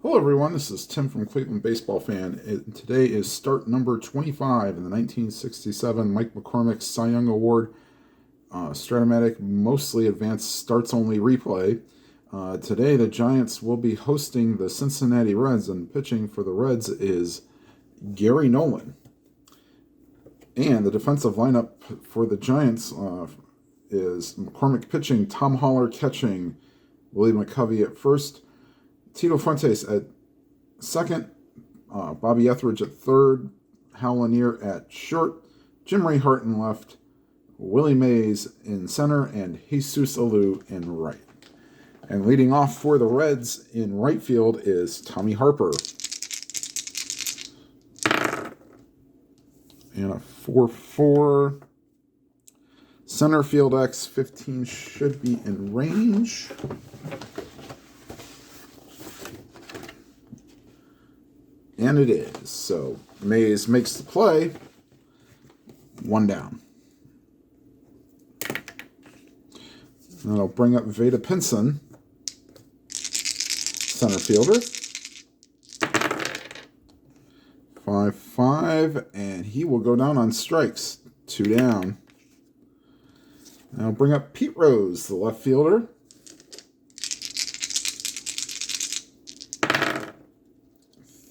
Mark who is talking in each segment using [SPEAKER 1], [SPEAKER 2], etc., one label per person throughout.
[SPEAKER 1] Hello, everyone. This is Tim from Cleveland Baseball Fan. Today is start number 25 in the 1967 Mike McCormick Cy Young Award Stratomatic Mostly Advanced Starts Only Replay. Today, the Giants will be hosting the Cincinnati Reds, and pitching for the Reds is Gary Nolan. And the defensive lineup for the Giants is McCormick pitching, Tom Haller catching, Willie McCovey at first, Tito Fuentes at second, Bobby Etheridge at third, Hal Lanier at short, Jim Rehart in left, Willie Mays in center, and Jesus Alou in right. And leading off for the Reds in right field is Tommy Harper. And a 4-4. Center field X15 should be in range. And it is. So Mays makes the play. One down. That'll bring up Vada Pinson, center fielder. 5-5, and he will go down on strikes. 2 down. Now bring up Pete Rose, the left fielder.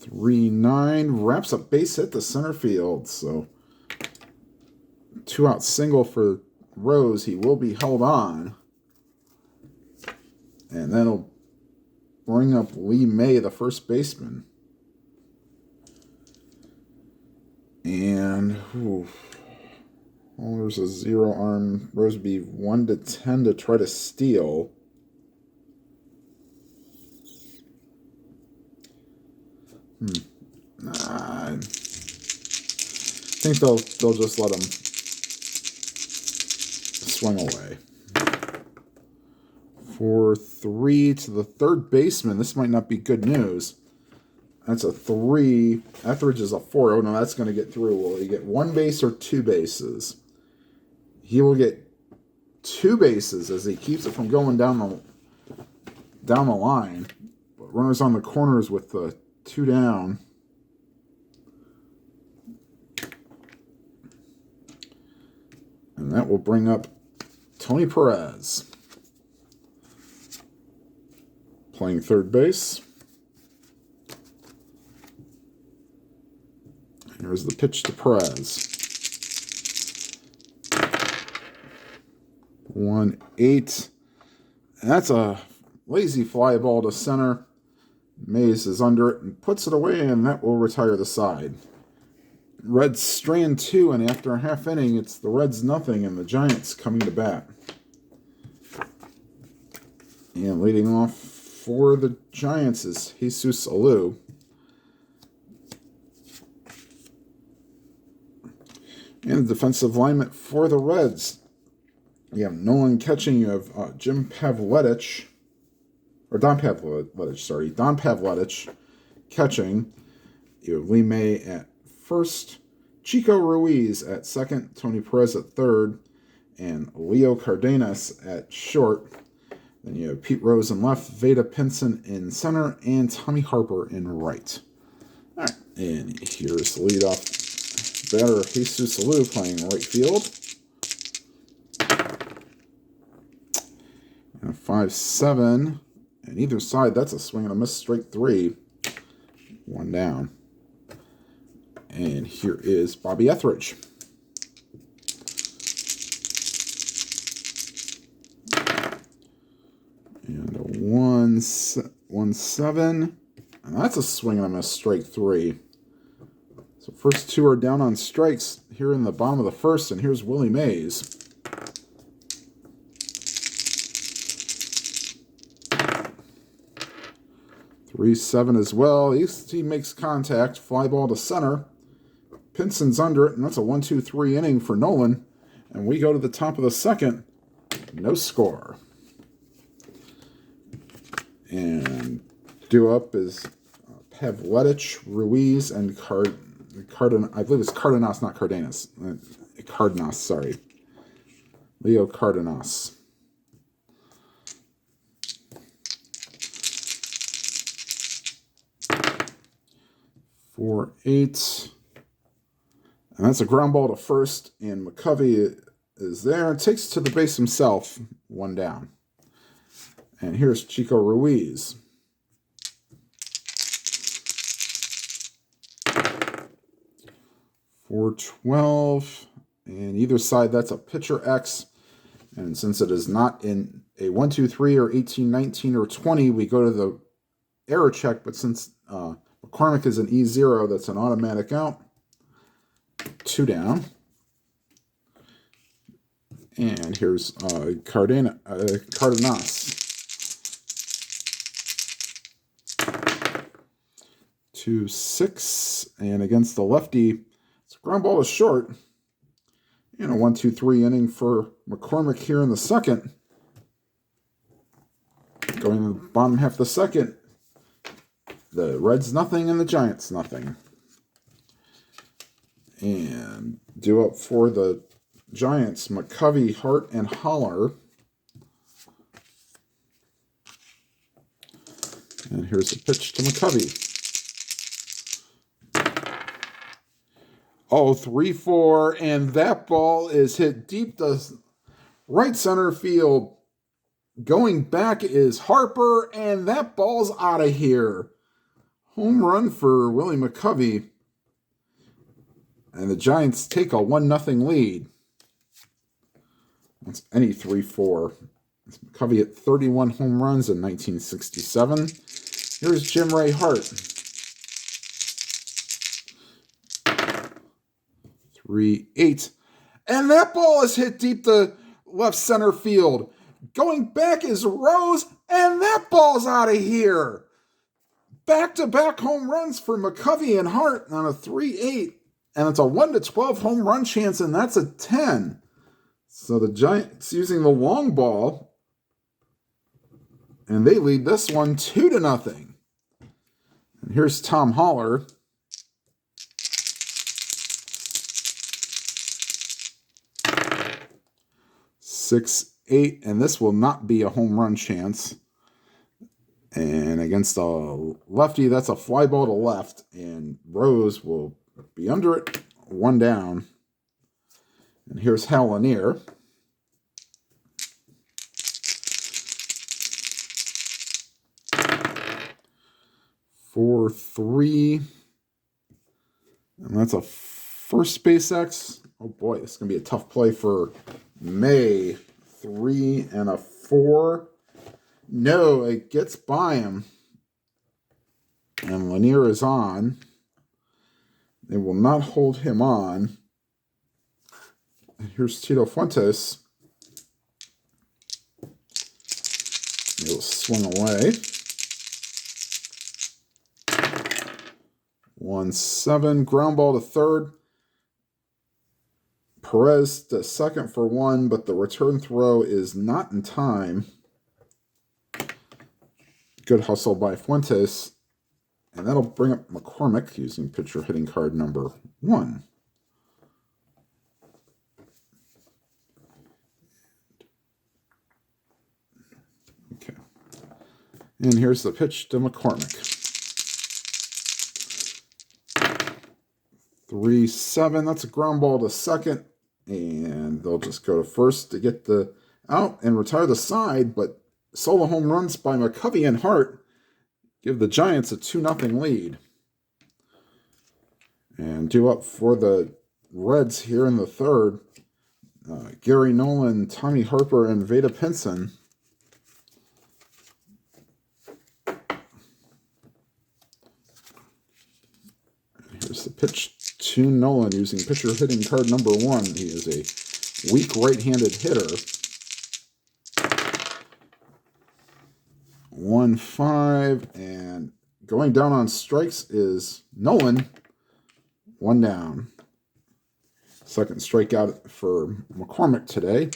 [SPEAKER 1] 3-9, wraps up base hit to center field. So 2-out single for Rose. He will be held on. And that'll bring up Lee May, the first baseman. And there's a 0 arm. Rose would be 1-10 to try to steal. I think they'll just let him swing away. 4-3 to the third baseman. This might not be good news. That's a 3. Etheridge is a 4. Oh, no, that's going to get through. Will he get 1 base or 2 bases? He will get 2 bases as he keeps it from going down the line. But runners on the corners with the 2 down. And that will bring up Tony Perez, playing third base. Here's the pitch to Perez. 1-8. And that's a lazy fly ball to center. Mays is under it and puts it away, and that will retire the side. Reds strand 2, and after a half inning, it's the Reds nothing, and the Giants coming to bat. And leading off for the Giants is Jesus Alou. And the defensive lineman for the Reds. You have Nolan catching. You have Don Pavletich catching. You have Lee May at first, Chico Ruiz at second, Tony Perez at third, and Leo Cardenas at short. Then you have Pete Rose in left, Vada Pinson in center, and Tommy Harper in right. All right, and here's the leadoff batter, Jesus Alou, playing right field. And a 5-7, and either side, that's a swing and a miss, strike 3. 1 down. And here is Bobby Etheridge. And a 1-7. And that's a swing and a miss, strike 3. So first 2 are down on strikes here in the bottom of the first, and here's Willie Mays. Three 7 as well. He makes contact. Fly ball to center. Pinson's under it, and that's a 1-2-3 inning for Nolan. And we go to the top of the second. No score. And due up is Pavletich, Ruiz, and I believe it's Cardenas, not Cardenas. Cardenas, sorry. Leo Cardenas. 4-8. And that's a ground ball to first, and McCovey is there. Takes it to the base himself, 1 down. And here's Chico Ruiz. 4-12. And either side, that's a pitcher X. And since it is not in a 1, 2, 3 or 18, 19, or 20, we go to the error check. But since McCormick is an E0, that's an automatic out. 2 down. And here's Cardenas. 2-6. And against the lefty, it's a ground ball to short. And a 1, 2, 3 inning for McCormick here in the second. Going to the bottom half of the second, the Reds nothing and the Giants nothing. And due up for the Giants, McCovey, Hart, and Holler. And here's the pitch to McCovey. 3-4, and that ball is hit deep to right center field. Going back is Harper, and that ball's out of here. Home run for Willie McCovey. And the Giants take a 1-0 lead. That's any 3-4. It's McCovey at 31 home runs in 1967. Here's Jim Ray Hart. 3-8. And that ball is hit deep to left center field. Going back is Rose, and that ball's out of here. Back-to-back home runs for McCovey and Hart on a 3-8. And it's a 1-12 home run chance, and that's a 10. So the Giants using the long ball, and they lead this one 2-0. And here's Tom Holler. 6-8, and this will not be a home run chance. And against a lefty, that's a fly ball to left, and Rose will be under it, 1 down. And here's Hal Lanier. 4-3. And that's a first base X. Oh boy, this is going to be a tough play for May. 3 and a 4. No, it gets by him. And Lanier is on. They will not hold him on. And here's Tito Fuentes. He'll swing away. 1-7. Ground ball to third. Perez to second for 1, but the return throw is not in time. Good hustle by Fuentes. And that'll bring up McCormick using pitcher hitting card number 1. Okay. And here's the pitch to McCormick. 3-7. That's a ground ball to second. And they'll just go to first to get the out and retire the side. But solo home runs by McCovey and Hart give the Giants a 2-0 lead. And due up for the Reds here in the third, Gary Nolan, Tommy Harper, and Veda Pinson. Here's the pitch to Nolan using pitcher hitting card number 1. He is a weak right-handed hitter. 1-5, and going down on strikes is Nolan. 1 down. Second strikeout for McCormick today.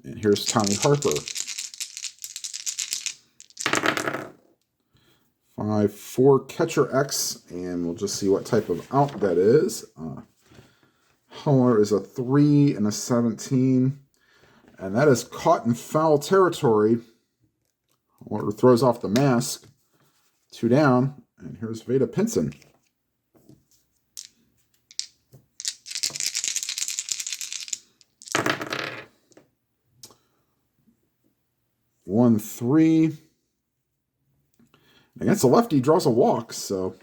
[SPEAKER 1] And here's Tommy Harper. 5-4 catcher X, and we'll just see what type of out that is. Holler is a 3 and a 17, and that is caught in foul territory. Holler throws off the mask. 2 down, and here's Veda Pinson. 1-3. Against a lefty, he draws a walk, so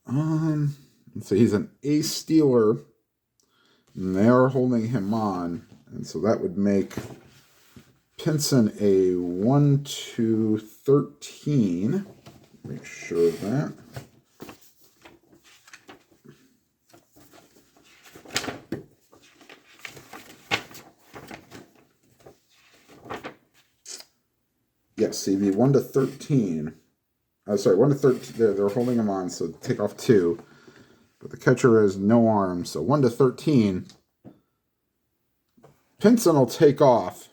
[SPEAKER 1] let's see, he's an ace stealer, and they are holding him on, and so that would make Pinson a 1-2-13. Make sure of that. Yes, he'd be 1-13. Sorry, 1-13. They're holding him on, so take off 2. But the catcher has no arm, so 1-13. Pinson will take off.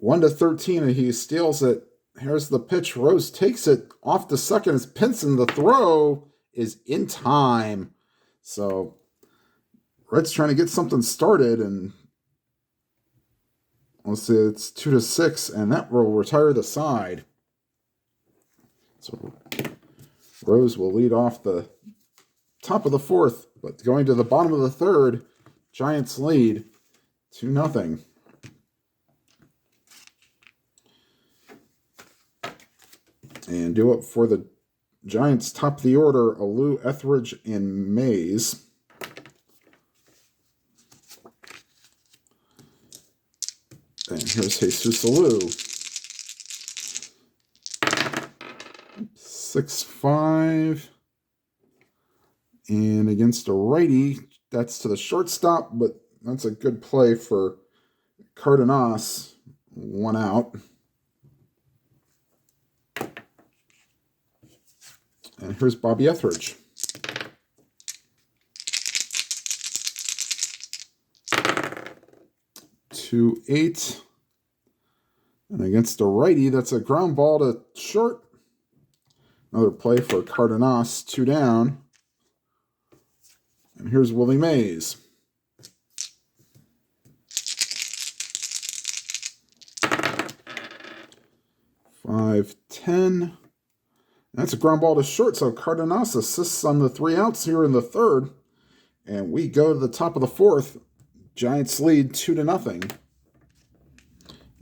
[SPEAKER 1] 1-13, and he steals it. Here's the pitch. Rose takes it off the second. It's Pinson. The throw is in time. So Red's trying to get something started, and let's see, it's 2-6, and that will retire the side. So Rose will lead off the top of the 4th, but going to the bottom of the 3rd, Giants lead 2-0. And due up for the Giants, top of the order, Alou, Etheridge, and Mays. And here's Jesus Alou. 6-5. And against a righty, that's to the shortstop, but that's a good play for Cardenas. 1 out. And here's Bobby Etheridge. 2-8. And against a righty, that's a ground ball to short. Another play for Cardenas, 2 down. And here's Willie Mays. 5-10. That's a ground ball to short, so Cardenas assists on the 3 outs here in the 3rd. And we go to the top of the 4th. Giants lead 2-0.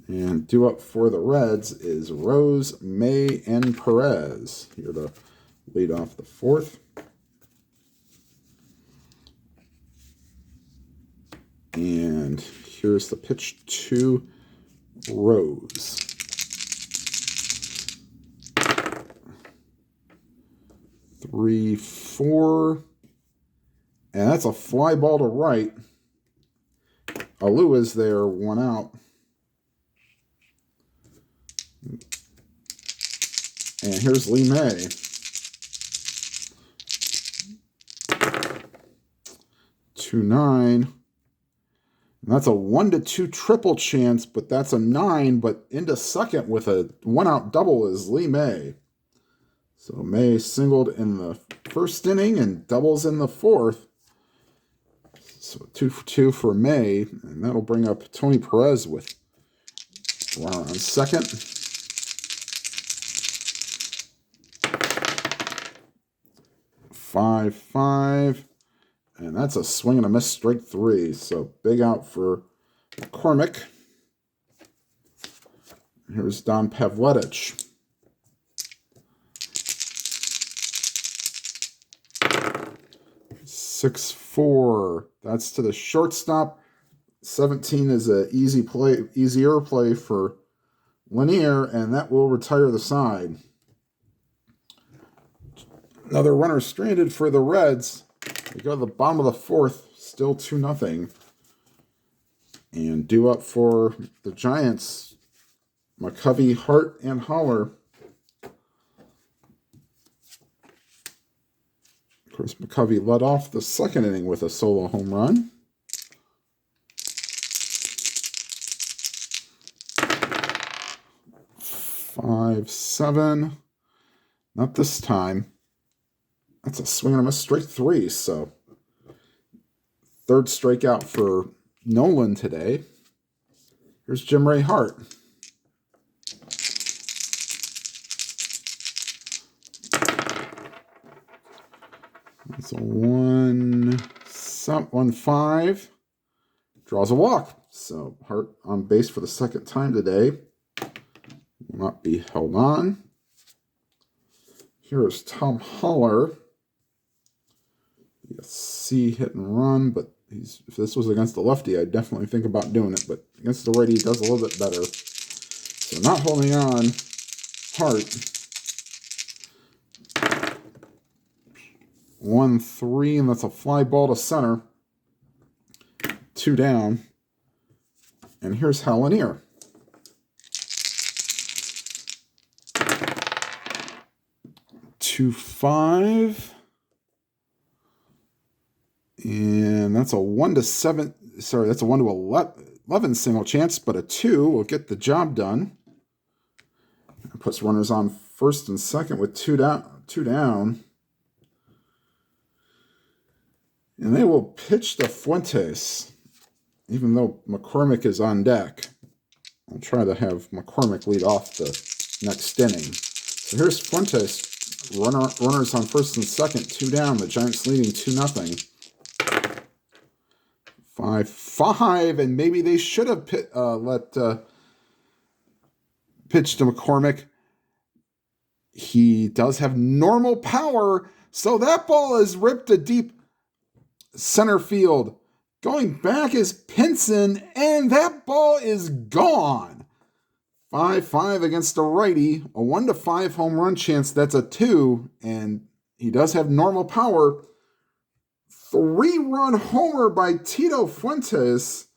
[SPEAKER 1] And due up for the Reds is Rose, May, and Perez here to lead off the 4th. And here's the pitch to Rose. 3-4. And that's a fly ball to right. Alou is there, 1 out. And here's Lee May. 2-9. And that's a 1-2 triple chance, but that's a 9. But into second with a 1-out double is Lee May. So May singled in the 1st inning and doubles in the 4th. So 2 for 2 for May, and that'll bring up Tony Perez with runner on second. 5-5, and that's a swing and a miss, strike 3. So big out for McCormick. Here's Don Pavletich. 6-4. That's to the shortstop. 17 is an easier play for Lanier, and that will retire the side. Another runner stranded for the Reds. They go to the bottom of the 4th, still 2-0. And due up for the Giants, McCovey, Hart, and Holler. Of course, McCovey led off the 2nd inning with a solo home run. Five, 7. Not this time. That's a swing and a miss, strike 3. So 3rd strikeout for Nolan today. Here's Jim Ray Hart. It's a 1-6. 1-5. Draws a walk. So Hart on base for the second time today. Will not be held on. Here is Tom Haller. C hit and run, but if this was against the lefty, I'd definitely think about doing it. But against the righty, he does a little bit better. So not holding on. Hart. 1-3, and that's a fly ball to center. 2 down. And here's Hallinier. Two, 5. And that's a 1-7. Sorry, that's a 1-11 single chance, but a 2 will get the job done. It puts runners on first and second with 2 down. And they will pitch to Fuentes, even though McCormick is on deck. I'll try to have McCormick lead off the next inning. So here's Fuentes. Runners on first and second, 2 down. The Giants leading 2-0. 5-5, and maybe they should have pitch to McCormick. He does have normal power, so that ball is ripped to deep center field. Going back is Pinson, and that ball is gone. 5-5 against a righty, a 1-5 home run chance. That's a 2, and he does have normal power. 3-run homer by Tito Fuentes.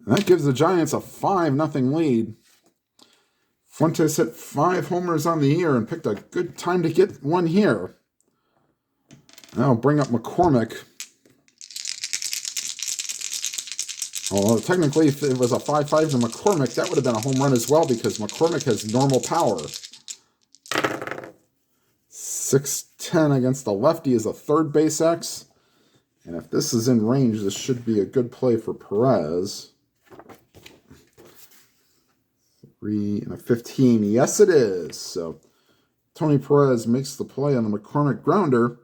[SPEAKER 1] And that gives the Giants a 5-0 lead. Fuentes hit 5 homers on the year and picked a good time to get one here. Now I'll bring up McCormick. Although technically, if it was a 5-5 to McCormick, that would have been a home run as well because McCormick has normal power. 6-10 against the lefty is a third base X. And if this is in range, this should be a good play for Perez. 3-15. Yes, it is. So Tony Perez makes the play on the McCormick grounder,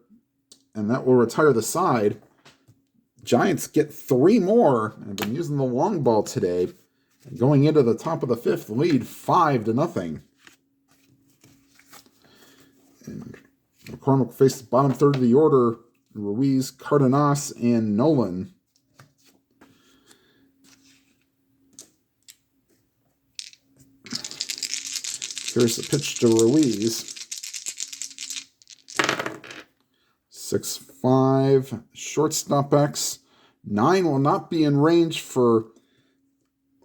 [SPEAKER 1] and that will retire the side. Giants get 3 more. I've been using the long ball today. And going into the top of the 5th, lead 5-0. And McCormick faced the bottom third of the order. Ruiz, Cardenas, and Nolan. Here's the pitch to Ruiz. 6-5, shortstop X. 9 will not be in range for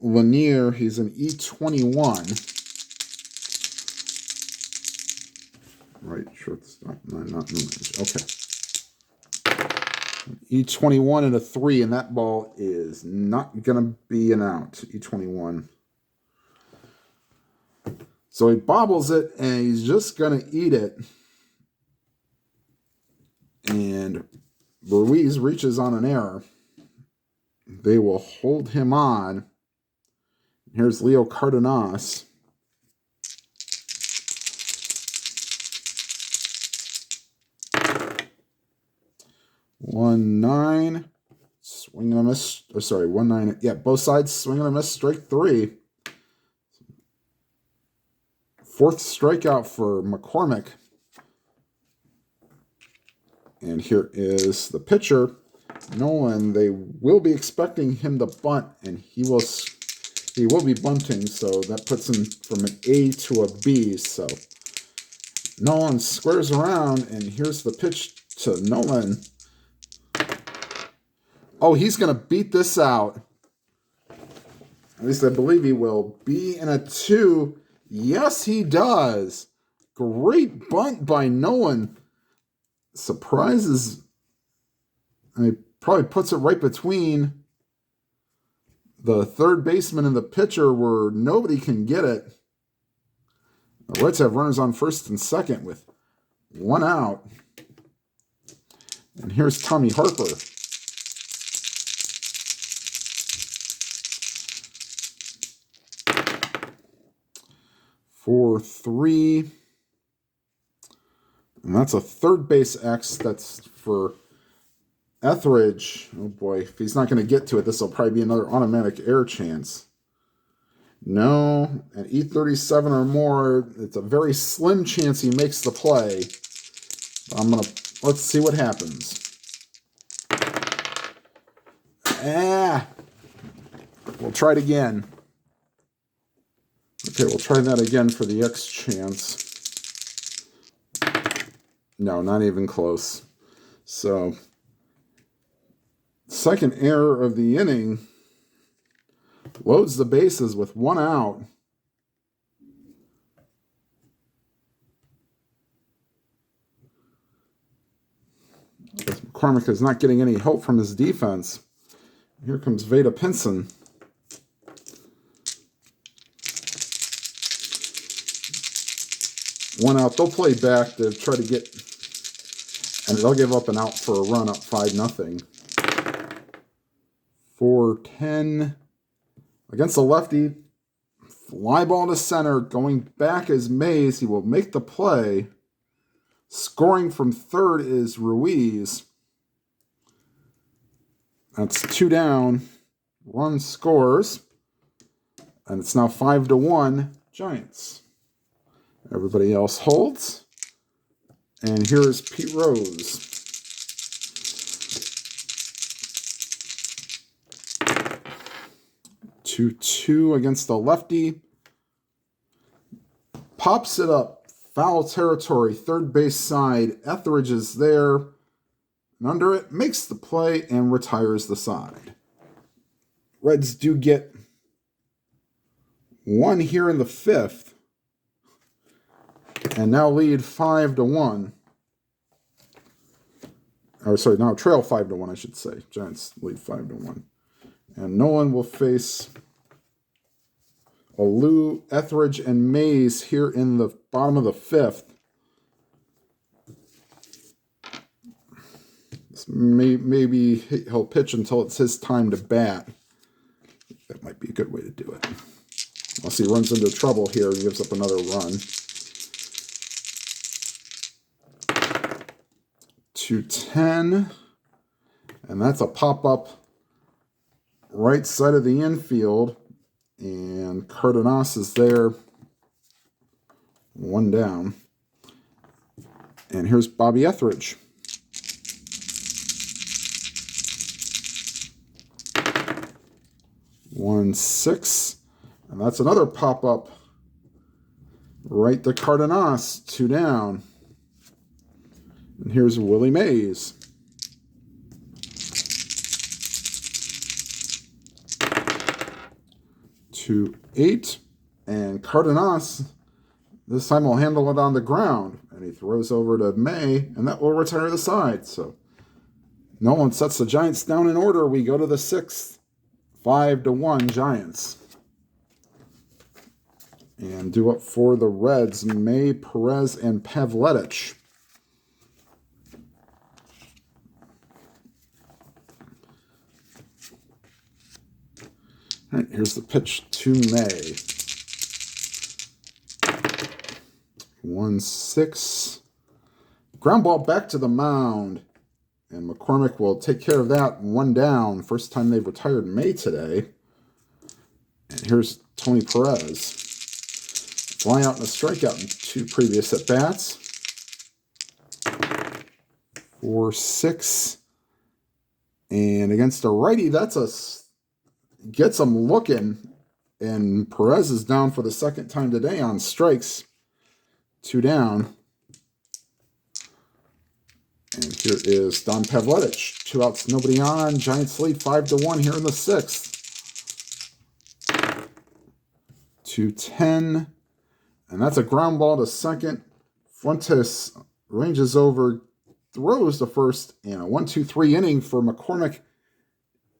[SPEAKER 1] Lanier. He's an E21. Right, shortstop, 9 not in range. Okay. E21 and a 3, and that ball is not going to be an out. E21. So he bobbles it, and he's just going to eat it. And Ruiz reaches on an error. They will hold him on. Here's Leo Cardenas. One nine, swing and a miss. Oh, sorry, 1-9. Yeah, both sides swing and a miss. Strike 3. 4th strikeout for McCormick. And here is the pitcher, Nolan. They will be expecting him to bunt, and he will be bunting. So that puts him from an A to a B. So Nolan squares around, and here's the pitch to Nolan. Oh, he's going to beat this out. At least I believe he will. B and a 2. Yes, he does. Great bunt by Nolan. Surprises. He probably puts it right between the third baseman and the pitcher where nobody can get it. The Reds have runners on first and second with 1 out. And here's Tommy Harper. 4-3. And that's a third base X. That's for Etheridge. Oh boy, if he's not going to get to it, this will probably be another automatic air chance. No, at E37 or more, it's a very slim chance he makes the play. Let's see what happens. We'll try it again. Okay, we'll try that again for the X chance. No, not even close. So, second error of the inning. Loads the bases with one out. McCormick is not getting any help from his defense. Here comes Veda Pinson. One out. They'll play back to try to get, and they'll give up an out for a run up 5-0. 4-10 against the lefty. Fly ball to center. Going back is Mays. He will make the play. Scoring from third is Ruiz. That's 2 down. Run scores. And it's now 5-1 Giants. Everybody else holds. And here is Pete Rose. Two against the lefty. Pops it up. Foul territory. Third base side. Etheridge is there. And under it. Makes the play and retires the side. Reds do get one here in the 5th. And now lead 5-1. Or sorry, now trail 5-1, I should say. Giants lead 5-1. And Nolan will face Alou, Etheridge, and Mays here in the bottom of the 5th. Maybe he'll pitch until it's his time to bat. That might be a good way to do it. Unless he runs into trouble here and gives up another run. 2-10. And that's a pop-up right side of the infield. And Cardenas is there. 1 down. And here's Bobby Etheridge. One 6. And that's another pop-up right to Cardenas. 2 down. And here's Willie Mays. 2-8. And Cardenas, this time will handle it on the ground. And he throws over to May, and that will retire the side. So Nolan sets the Giants down in order. We go to the 6th. 5-1 Giants. And due up for the Reds, May, Perez, and Pavletic. All right, here's the pitch to May. 1-6. Ground ball back to the mound. And McCormick will take care of that. 1 down. First time they've retired May today. And here's Tony Perez. Fly out and a strikeout in 2 previous at-bats. 4-6. And against a righty, gets him looking. And Perez is down for the second time today on strikes. 2 down. And here is Don Pavletic. 2 outs, nobody on. Giants lead 5-1 here in the 6th. 2-10. And that's a ground ball to second. Fuentes ranges over, throws to first, and a 1-2-3 inning for McCormick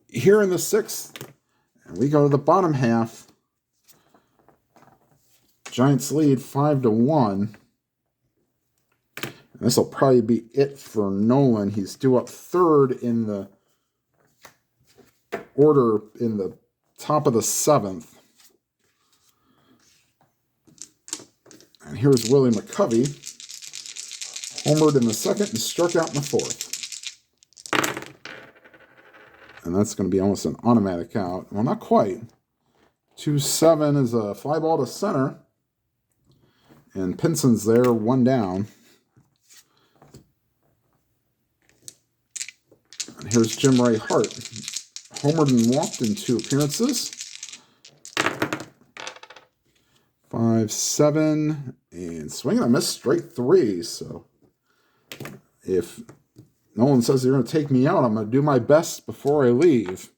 [SPEAKER 1] here in the 6th. And we go to the bottom half. Giants lead 5-1. This will probably be it for Nolan. He's due up 3rd in the order in the top of the 7th. And here's Willie McCovey. Homered in the second and struck out in the fourth. And that's going to be almost an automatic out. Well, not quite. 2-7 is a fly ball to center. And Pinson's there, one down. And here's Jim Ray Hart. Homered and walked in 2 appearances. 5-7. And swinging a miss, strike 3. So if Nolan says you're going to take me out, I'm going to do my best before I leave.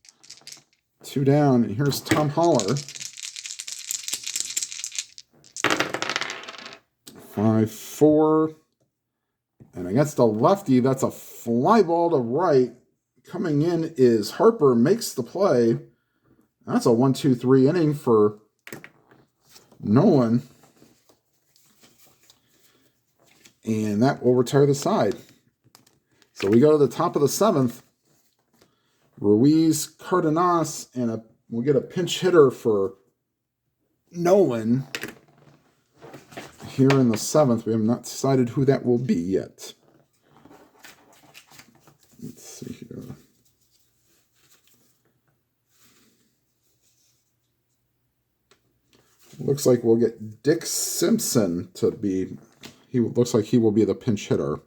[SPEAKER 1] 2 down. And here's Tom Holler. 5-4. And against a lefty, that's a fly ball to right. Coming in is Harper, makes the play. That's a 1-2-3 inning for Nolan. And that will retire the side. So we go to the top of the 7th. Ruiz, Cardenas, and we'll get a pinch hitter for Nolan. Here in the 7th, we have not decided who that will be yet. Let's see here. Looks like we'll get Dick Simpson to be, looks like he will be the pinch hitter.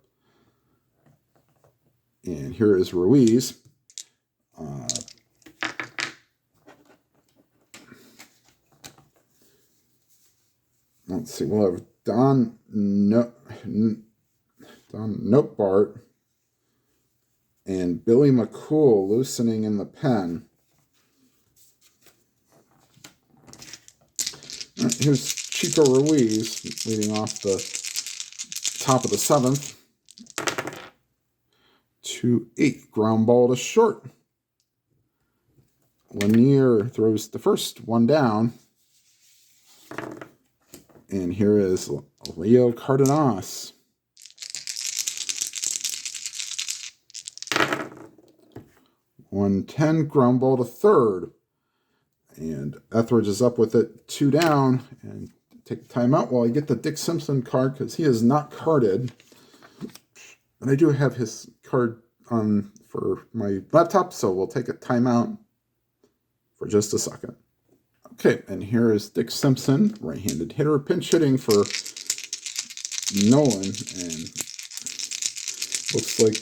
[SPEAKER 1] And here is Ruiz. Let's see, we'll have Don Notebart and Billy McCool loosening in the pen. Here's Chico Ruiz leading off the top of the 7th. 2-8, ground ball to short. Lanier throws the first, one down. And here is Leo Cardenas. (110), ground ball to third. And Etheridge is up with it, 2 down. And take a timeout while I get the Dick Simpson card because he is not carded. And I do have his card on for my laptop, so we'll take a timeout for just a second. Okay, and here is Dick Simpson, right-handed hitter, pinch hitting for Nolan. And looks like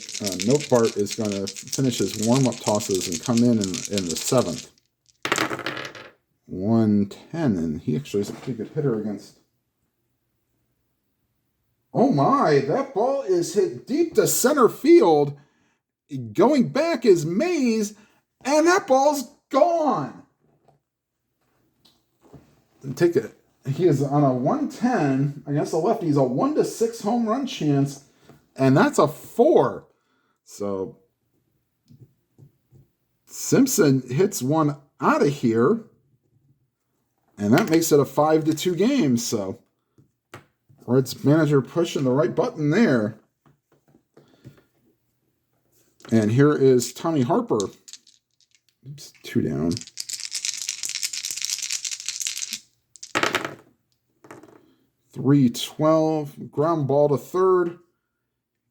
[SPEAKER 1] Notebart is going to finish his warm-up tosses and come in the 7th. 110, and he actually is a pretty good hitter against. Oh my, that ball is hit deep to center field. Going back is Mays, and that ball's gone. Take it. He is on a 110 against the lefty. He's a 1-6 home run chance, and that's a 4. So Simpson hits one out of here, and that makes it a 5-2 game. So Reds manager pushing the right button there. And here is Tommy Harper. Oops, 2 down. 3-12, ground ball to third.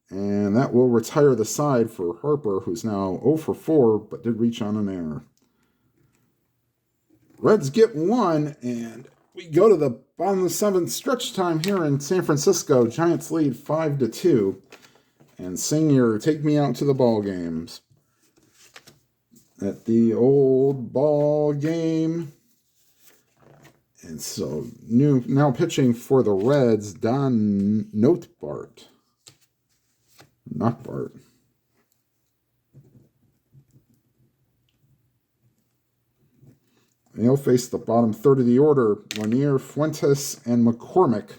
[SPEAKER 1] And that will retire the side for Harper, who's now 0 for 4, but did reach on an error. Reds get 1, and we go to the bottom of the 7th, stretch time here in San Francisco. Giants lead 5-2. And Senior, take me out to the ball games. At the old ball game. And so now pitching for the Reds, Don Notebart. Not Bart. And he'll face the bottom third of the order, Lanier, Fuentes, and McCormick.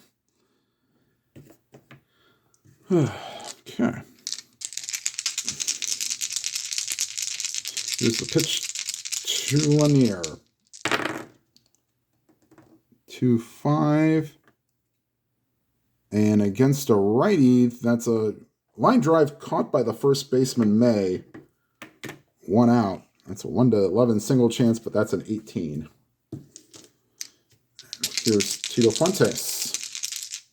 [SPEAKER 1] Okay. Here's the pitch to Lanier. 2-5. And against a righty, that's a line drive caught by the first baseman, May. 1 out. That's a 1-11 single chance, but that's an 18. Here's Tito Fuentes.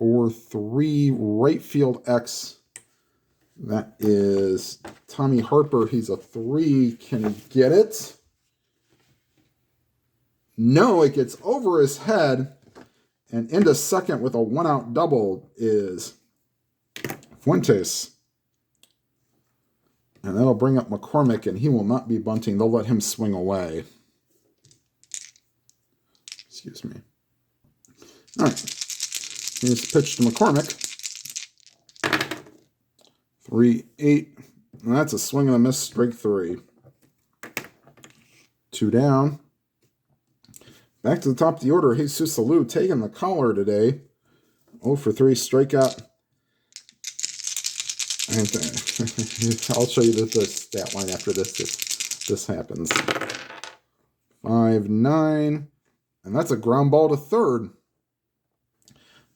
[SPEAKER 1] 4-3 right field X. That is Tommy Harper. He's a 3. Can he get it? No, it gets over his head. And into second with a 1-out double is Fuentes. And that'll bring up McCormick, and he will not be bunting. They'll let him swing away. Excuse me. All right. Here's the pitch to McCormick. 3-8. And that's a swing and a miss, strike 3. 2 down. Back to the top of the order, Jesus Alou taking the collar today. 0 for 3 strikeout. I'll show you the stat line after this happens. 5-9. And that's a ground ball to third.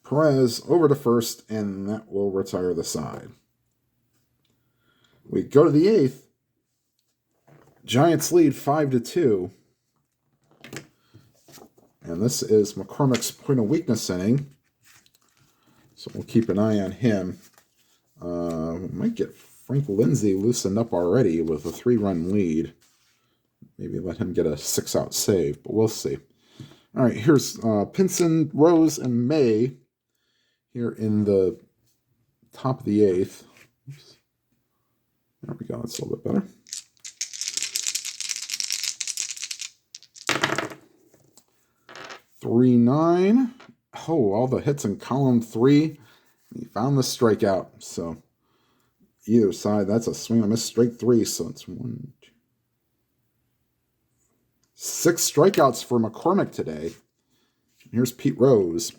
[SPEAKER 1] Perez over to first, and that will retire the side. We go to the 8th. Giants lead 5-2. And this is McCormick's point of weakness inning. So we'll keep an eye on him. We might get Frank Lindsay loosened up already with a 3-run lead. Maybe let him get a 6-out save, but we'll see. All right, here's Pinson, Rose, and May here in the top of the 8th. Oops. There we go, that's a little bit better. Three, 9. Oh, all the hits in column 3. He found the strikeout. So either side, that's a swing and a miss, strike 3. So it's 1, 2, 6 strikeouts for McCormick today. Here's Pete Rose.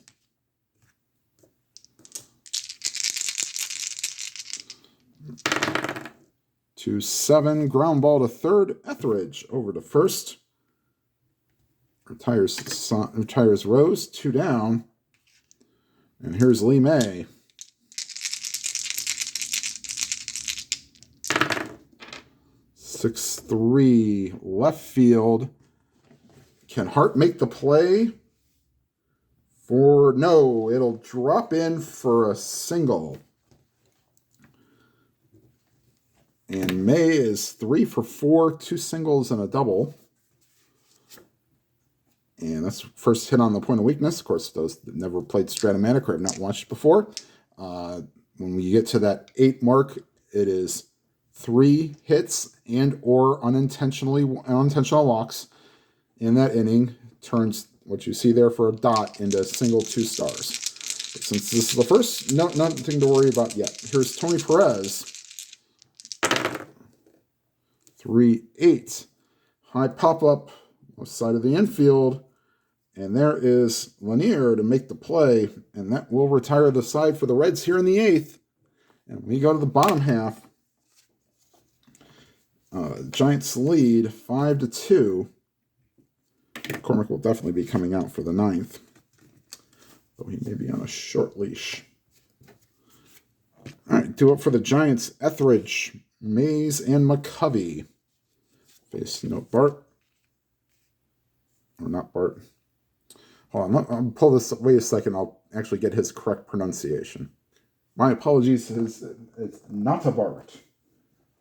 [SPEAKER 1] To 7, ground ball to third. Etheridge over to first. Retires Rose, 2 down. And here's Lee May. 6-3 left field. Can Hart make the play? No, it'll drop in for a single. And May is 3 for 4, 2 singles and a double. And that's first hit on the point of weakness. Of course, those that never played Stratomatic or have not watched before. When we get to that 8 mark, it is 3 hits and or unintentional walks in that inning. Turns what you see there for a dot into a single 2 stars. But since this is the first, nothing to worry about yet. Here's Tony Perez. 3-8. High pop-up, left side of the infield. And there is Lanier to make the play. And that will retire the side for the Reds here in the 8th. And we go to the bottom half. Giants lead 5-2. McCormick will definitely be coming out for the 9th. Though he may be on a short leash. All right, do it for the Giants. Etheridge, Mays, and McCovey. Face Bart. Or not Bart. Hold on, I'll pull this. Wait a second, I'll actually get his correct pronunciation. My apologies, it's Notabart.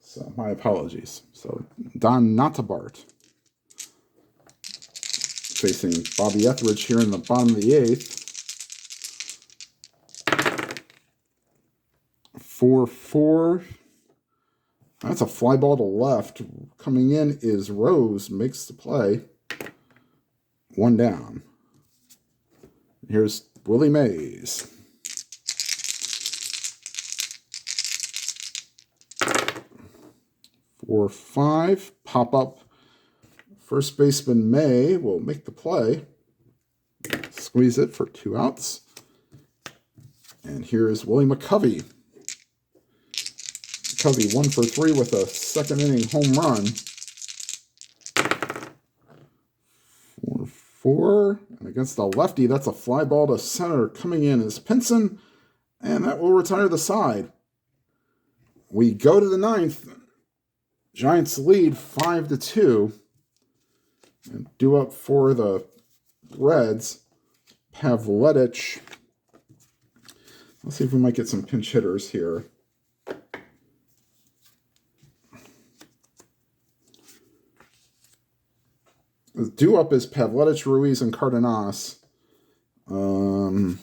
[SPEAKER 1] So, my apologies. So, Don Notabart. Facing Bobby Etheridge here in the bottom of the 8th. 4-4. That's a fly ball to left. Coming in is Rose, makes the play. 1 down. Here's Willie Mays. 4-5. Pop up. First baseman May will make the play. Squeeze it for 2 outs. And here is Willie McCovey. McCovey 1 for 3 with a second inning home run. 4-4. And against the lefty, that's a fly ball to center. Coming in is Pinson. And that will retire the side. We go to the 9th. Giants lead 5-2. And due up for the Reds, Pavletich Let's see if we might get some pinch hitters here. Due up is Pavletic, Ruiz, and Cardenas. I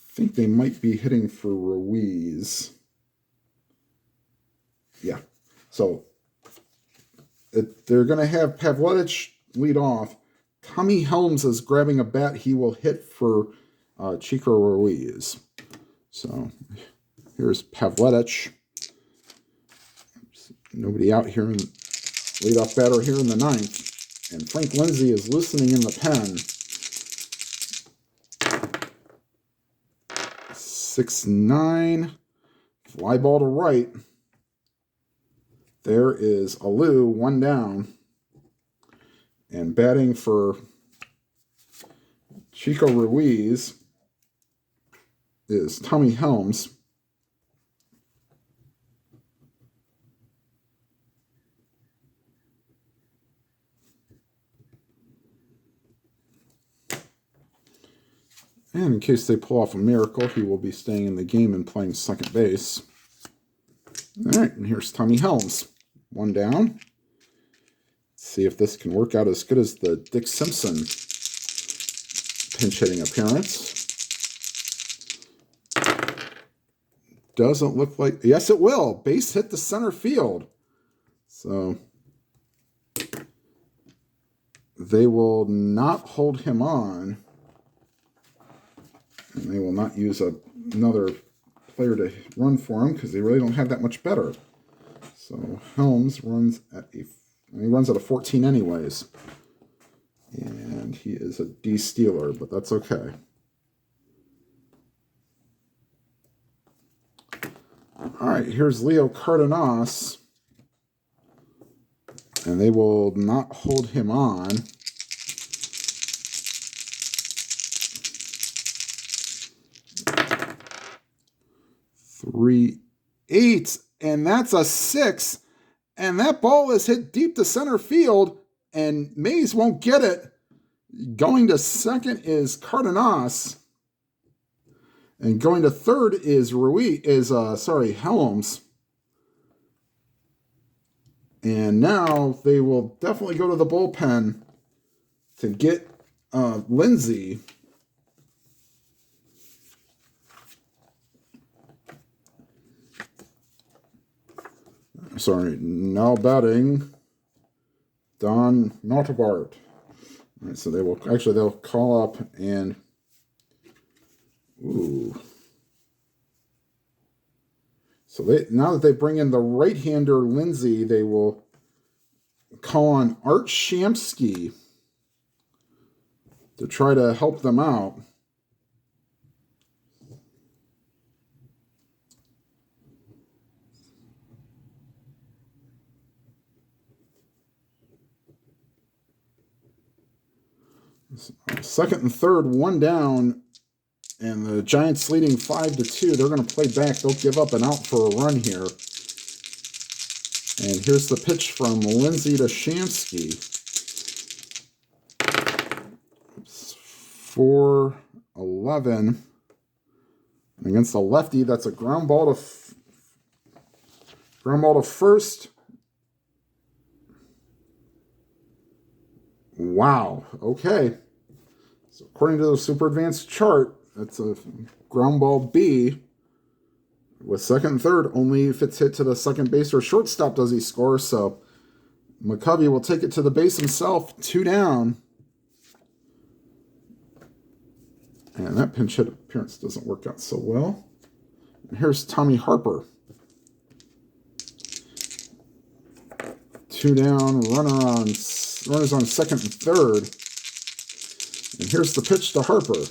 [SPEAKER 1] think they might be hitting for Ruiz. Yeah. So they're going to have Pavletic lead off. Tommy Helms is grabbing a bat. He will hit for Chico Ruiz. So here's Pavletic. Nobody out here. Leadoff batter here in the ninth. And Frank Lindsay is listening in the pen. 6-9. Fly ball to right. There is Alou, one down. And batting for Chico Ruiz is Tommy Helms. And in case they pull off a miracle, he will be staying in the game and playing second base. All right, and here's Tommy Helms. One down. Let's see if this can work out as good as the Dick Simpson pinch hitting appearance. Doesn't look like... Yes, it will. Base hit to center field. So they will not hold him on. And they will not use another player to run for him because they really don't have that much better. So Helms runs at a 14 anyways. And he is a D-stealer, but that's okay. All right, here's Leo Cardenas. And they will not hold him on. 3-8, and that's a 6, and that ball is hit deep to center field, and Mays won't get it. Going to second is Cardenas, and going to third is Helms. And now they will definitely go to the bullpen to get Lindsay. Sorry, now batting Don Notabart. All right, so they'll call up and So now that they bring in the right-hander Lindsay, they will call on Art Shamsky to try to help them out. Second and third, one down, and the Giants leading 5-2. They're going to play back. They'll give up an out for a run here. And here's the pitch from Lindsay to Shamsky. 4-11. Against the lefty, that's a ground ball to first. Wow. Okay. So according to the super advanced chart, that's a ground ball B. With second and third, only if it's hit to the second base or shortstop does he score. So McCovey will take it to the base himself. 2 down. And that pinch hit appearance doesn't work out so well. And here's Tommy Harper. 2 down, runners on second and third. And here's the pitch to Harper.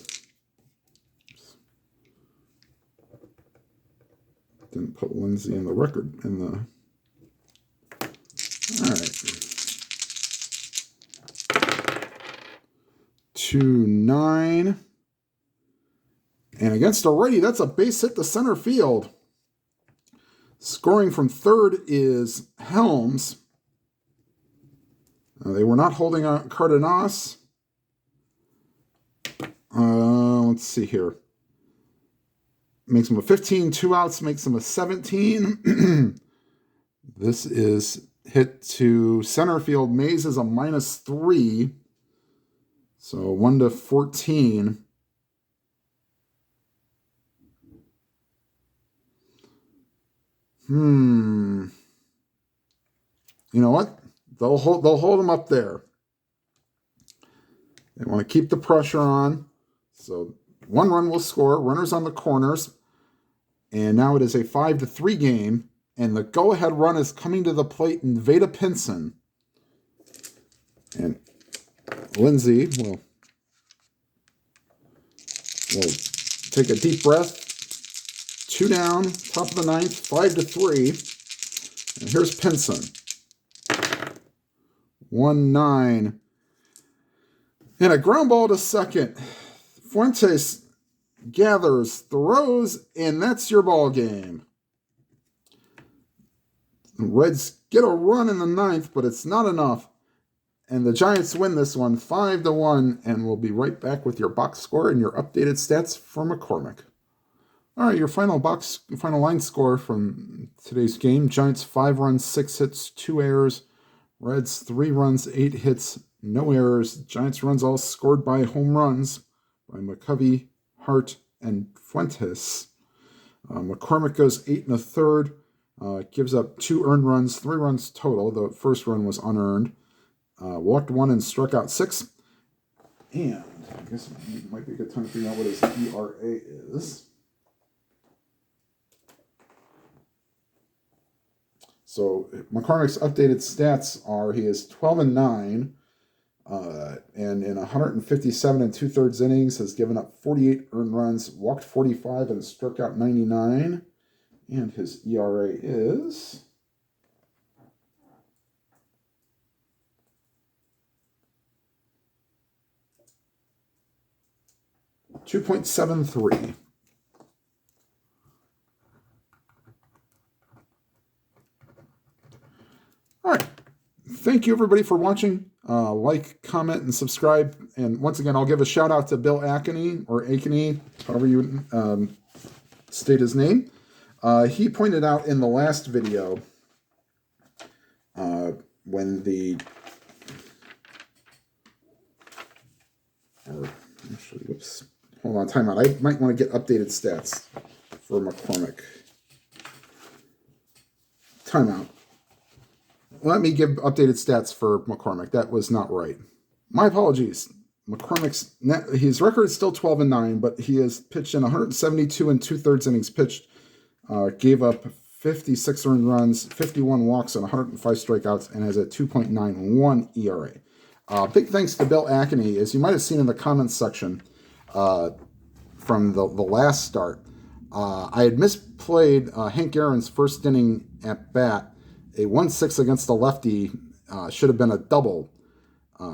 [SPEAKER 1] Didn't put Lindsay in the record. All right. 2-9. And against a righty, that's a base hit to center field. Scoring from third is Helms. They were not holding on Cardenas. Let's see here. Makes him a 15, 2 outs, makes him a 17. This is hit to center field. Mays is a -3. So 1-14. You know what? They'll hold him up there. They want to keep the pressure on. So 1 run will score. Runners on the corners. And now it is a 5-3 game. And the go-ahead run is coming to the plate in Veda Pinson. And Lindsay will take a deep breath. 2 down, top of the 9th, 5-3. And here's Pinson. 1-9. And a ground ball to second. Fuentes gathers, throws, and that's your ball game. Reds get a run in the 9th, but it's not enough. And the Giants win this one 5-1, and we'll be right back with your box score and your updated stats for McCormick. All right, your final line score from today's game. Giants 5 runs, 6 hits, 2 errors. Reds 3 runs, 8 hits, no errors. Giants runs all scored by home runs by McCovey, Hart, and Fuentes. McCormick goes 8 1/3. Gives up 2 earned runs, 3 runs total. The first run was unearned. Walked 1 and struck out 6. And I guess it might be a good time to figure out what his ERA is. So McCormick's updated stats are he is 12-9, and in 157 2/3 innings has given up 48 earned runs, walked 45, and struck out 99. And his ERA is 2.73. All right. Thank you, everybody, for watching. Like, comment, and subscribe. And once again, I'll give a shout out to Bill Ackney, or Ackney, however you state his name. He pointed out in the last video when the... whoops. Hold on, time out. I might want to get updated stats for McCormick. Time out. Let me give updated stats for McCormick. That was not right. My apologies. McCormick's his record is still 12-9, but he has pitched in 172 2/3 innings pitched. Gave up 56 earned runs, 51 walks, and 105 strikeouts, and has a 2.91 ERA. Big thanks to Bill Ackney. As you might have seen in the comments section from the last start, I had misplayed Hank Aaron's first inning at bat. A 1-6 against the lefty should have been a double,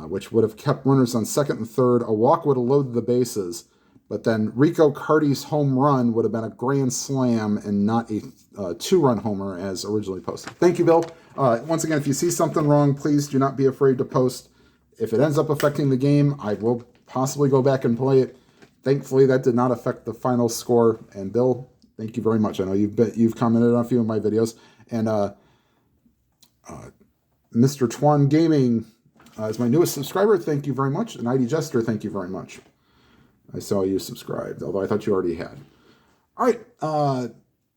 [SPEAKER 1] which would have kept runners on second and third. A walk would have loaded the bases, but then Rico Carty's home run would have been a grand slam and not a 2-run homer as originally posted. Thank you, Bill. Once again, if you see something wrong, please do not be afraid to post. If it ends up affecting the game, I will possibly go back and play it. Thankfully, that did not affect the final score. And Bill, thank you very much. I know you've commented on a few of my videos. And Mr. Twan Gaming is my newest subscriber. Thank you very much. And ID Jester, thank you very much. I saw you subscribed, although I thought you already had. All right.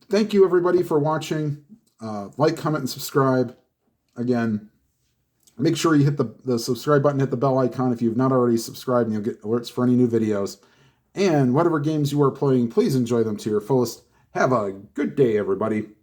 [SPEAKER 1] Thank you, everybody, for watching. Like, comment, and subscribe. Again, make sure you hit the subscribe button, hit the bell icon if you've not already subscribed, and you'll get alerts for any new videos. And whatever games you are playing, please enjoy them to your fullest. Have a good day, everybody.